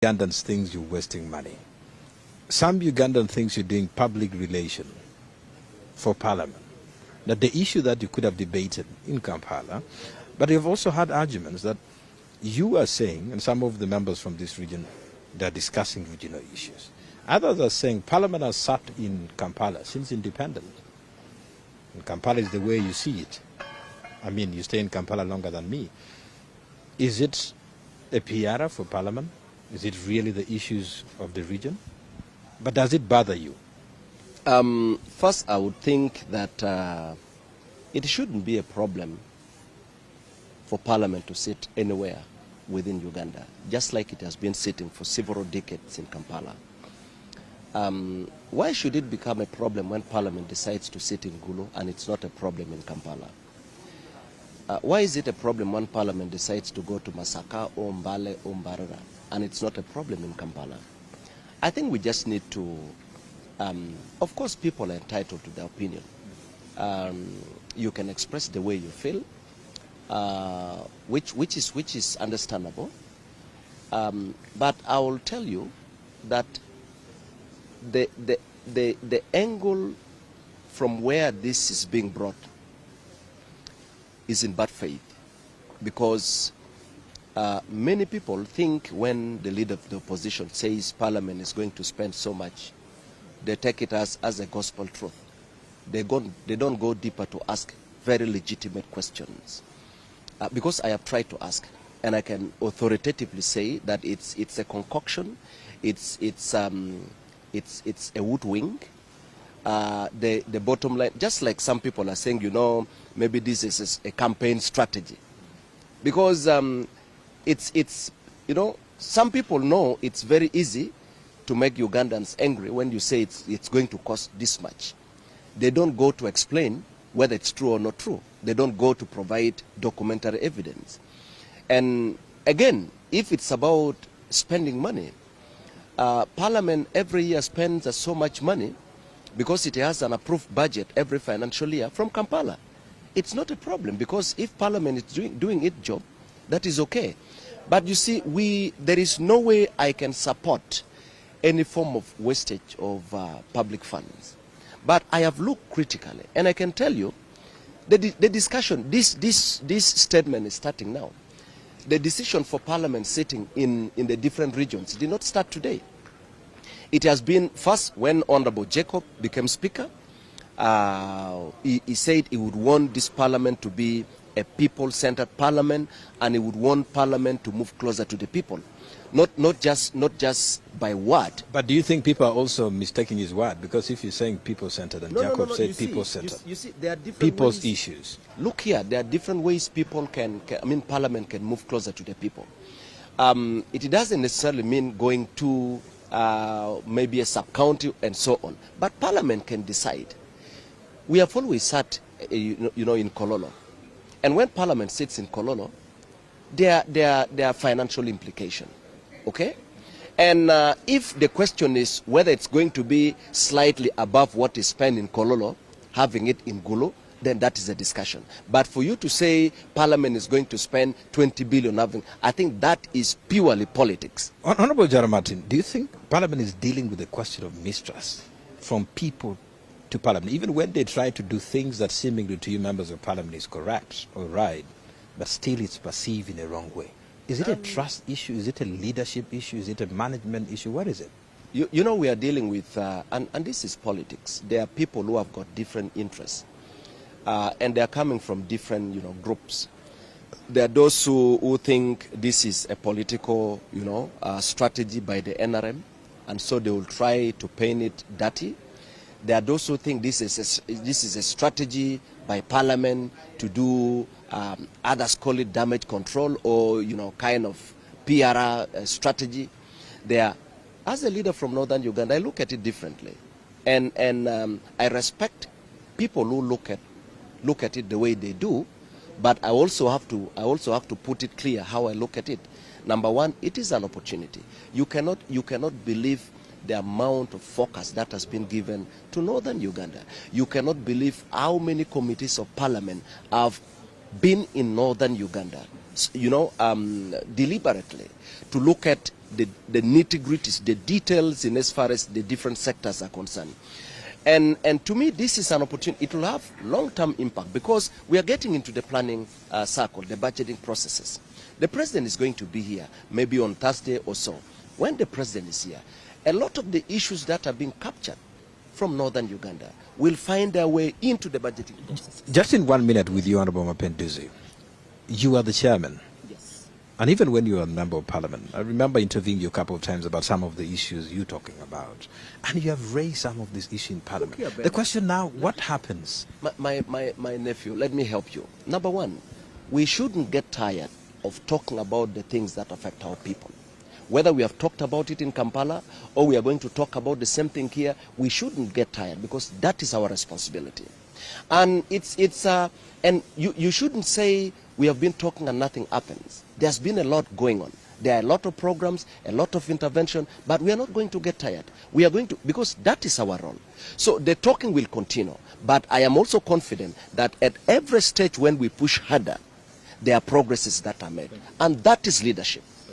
Ugandans thinks you're wasting money. Some Ugandan thinks you're doing public relation for parliament. That the issue that you could have debated in Kampala, but you've also had arguments that you are saying, and some of the members from this region, they're discussing regional issues. Others are saying Parliament has sat in Kampala since independence. And Kampala is the way you see it. I mean, you stay in Kampala longer than me. Is it a PR for Parliament? Is it really the issues of the region? But does it bother you? First, I would think that it shouldn't be a problem for Parliament to sit anywhere within Uganda, just like it has been sitting for several decades in Kampala. Why should it become a problem when Parliament decides to sit in Gulu and it's not a problem in Kampala? Why is it a problem when Parliament decides to go to Masaka or Mbale or Mbarara and it's not a problem in Kampala? I think we just need to, of course people are entitled to their opinion. You can express the way you feel, which is understandable. But I will tell you that the angle from where this is being brought is in bad faith, because many people think when the leader of the opposition says Parliament is going to spend so much, they take it as a gospel truth. They don't go deeper to ask very legitimate questions. Because I have tried to ask, and I can authoritatively say that it's a concoction, it's a woodwing. The bottom line, just like some people are saying, you know, maybe this is a campaign strategy, because it's you know, some people know it's very easy to make Ugandans angry when you say it's going to cost this much. They don't go to explain whether it's true or not true. They don't go to provide documentary evidence. And again, if it's about spending money, Parliament every year spends so much money because it has an approved budget every financial year from Kampala. It's not a problem, because if Parliament is doing its job, that is okay. But you see, there is no way I can support any form of wastage of public funds. But I have looked critically, and I can tell you, the discussion, this statement is starting now. The decision for Parliament sitting in the different regions did not start today. It has been first when Honorable Jacob became Speaker. He said he would want this Parliament to be a people-centered Parliament, and he would want Parliament to move closer to the people. Not just by word. But do you think people are also mistaking his word? Because if you're saying people-centered and Jacob said people-centered, you see, there are different people's ways. issues. Look here, there are different ways people Parliament can move closer to the people. It doesn't necessarily mean going to maybe a sub-county and so on. But Parliament can decide. We have always sat, you know, in Kololo. And when Parliament sits in Kololo, there are financial implications. Okay? And if the question is whether it's going to be slightly above what is spent in Kololo, having it in Gulu, then that is a discussion. But for you to say Parliament is going to spend 20 billion, I think that is purely politics. Honorable Jara Martin, do you think Parliament is dealing with the question of mistrust from people to Parliament, even when they try to do things that seemingly to you members of Parliament is correct or right, but still it's perceived in a wrong way? Is it a trust issue? Is it a leadership issue? Is it a management issue? What is it? You know, we are dealing with, and this is politics. There are people who have got different interests, and they are coming from different, you know, groups. There are those who think this is a political, you know, strategy by the NRM, and so they will try to paint it dirty. There are those who think this is a strategy by Parliament to do, others call it damage control, or, you know, kind of PR strategy. There, as a leader from Northern Uganda, I look at it differently, and I respect people who look at it the way they do, but I also have to put it clear how I look at it. Number one, it is an opportunity. You cannot believe the amount of focus that has been given to Northern Uganda. You cannot believe how many committees of Parliament have been in Northern Uganda, you know, deliberately to look at the nitty-gritties, the details in as far as the different sectors are concerned. And to me, this is an opportunity. It will have long-term impact because we are getting into the planning circle, the budgeting processes. The president is going to be here maybe on Thursday or so. When the president is here, a lot of the issues that are being captured from northern Uganda will find their way into the budgeting process. Just in 1 minute with you, Honorable Mapenduzi, you are the chairman. Yes. And even when you were a member of parliament, I remember interviewing you a couple of times about some of the issues you're talking about. And you have raised some of these issues in parliament. The question now, what happens? My nephew, let me help you. Number one, we shouldn't get tired of talking about the things that affect our people. Whether we have talked about it in Kampala or we are going to talk about the same thing here, we shouldn't get tired because that is our responsibility. And and you shouldn't say we have been talking and nothing happens. There's been a lot going on. There are a lot of programs, a lot of intervention, but we are not going to get tired. We are going to, because that is our role. So the talking will continue. But I am also confident that at every stage when we push harder, there are progresses that are made. And that is leadership.